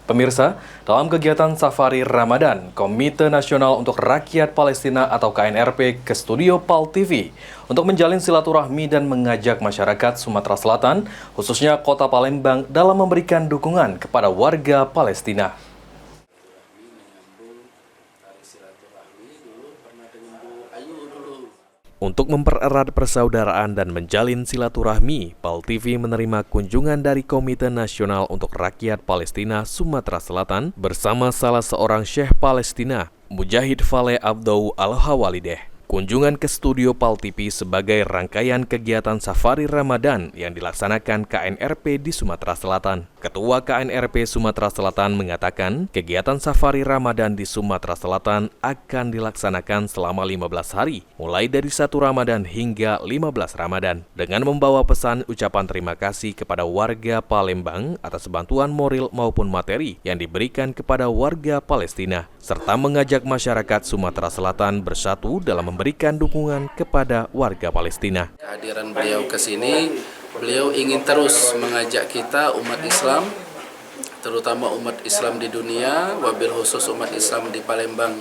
Pemirsa, dalam kegiatan Safari Ramadan, Komite Nasional untuk Rakyat Palestina atau KNRP ke studio PAL TV untuk menjalin silaturahmi dan mengajak masyarakat Sumatera Selatan, khususnya Kota Palembang, dalam memberikan dukungan kepada warga Palestina. Untuk mempererat persaudaraan dan menjalin silaturahmi, PAL TV menerima kunjungan dari Komite Nasional untuk Rakyat Palestina Sumatera Selatan bersama salah seorang Syekh Palestina, Mujahid Faleh Abdou Al-Hawalideh. Kunjungan ke studio PAL TV sebagai rangkaian kegiatan Safari Ramadan yang dilaksanakan KNRP di Sumatera Selatan. Ketua KNRP Sumatera Selatan mengatakan kegiatan Safari Ramadan di Sumatera Selatan akan dilaksanakan selama 15 hari, mulai dari 1 Ramadan hingga 15 Ramadan, dengan membawa pesan ucapan terima kasih kepada warga Palembang atas bantuan moral maupun materi yang diberikan kepada warga Palestina, serta mengajak masyarakat Sumatera Selatan bersatu dalam memberikan dukungan kepada warga Palestina. Kehadiran beliau ke sini, beliau ingin terus mengajak kita umat Islam, terutama umat Islam di dunia, wabil khusus umat Islam di Palembang,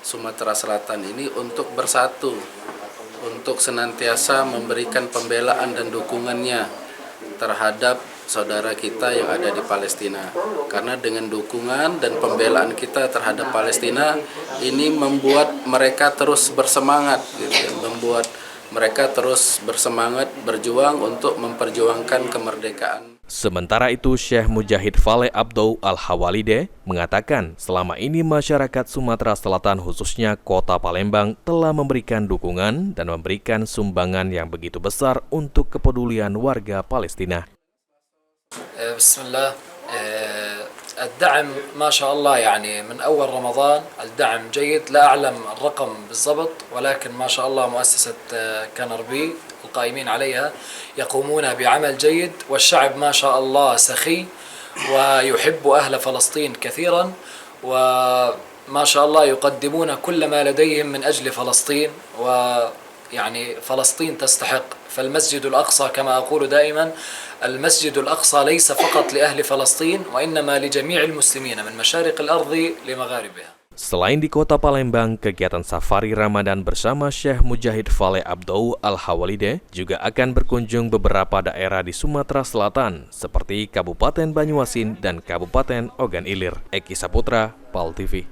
Sumatera Selatan ini untuk bersatu, untuk senantiasa memberikan pembelaan dan dukungannya terhadap saudara kita yang ada di Palestina. Karena dengan dukungan dan pembelaan kita terhadap Palestina ini membuat mereka terus bersemangat, membuat mereka terus bersemangat berjuang untuk memperjuangkan kemerdekaan. Sementara itu, Syekh Mujahid Faleh Abdou Al-Hawalideh mengatakan selama ini masyarakat Sumatera Selatan khususnya Kota Palembang telah memberikan dukungan dan memberikan sumbangan yang begitu besar untuk kepedulian warga Palestina. Bismillah. الدعم ما شاء الله يعني من أول رمضان الدعم جيد. لا أعلم الرقم بالضبط، ولكن ما شاء الله مؤسسة KNRP القائمين عليها يقومون بعمل جيد، والشعب ما شاء الله سخي ويحب أهل فلسطين كثيرا، وما شاء الله يقدمون كل ما لديهم من أجل فلسطين، ويعني فلسطين تستحق. فالمسجد الأقصى كما أقول دائما، المسجد الأقصى ليس فقط لأهل فلسطين وإنما لجميع المسلمين من مشارق الأرض لمغاربها. Selain di Kota Palembang, kegiatan Safari Ramadan bersama Syekh Mujahid Faleh Abdou Al-Hawalideh juga akan berkunjung beberapa daerah di Sumatera Selatan seperti Kabupaten Banyuasin dan Kabupaten Ogan Ilir. Eki Saputra, PAL TV.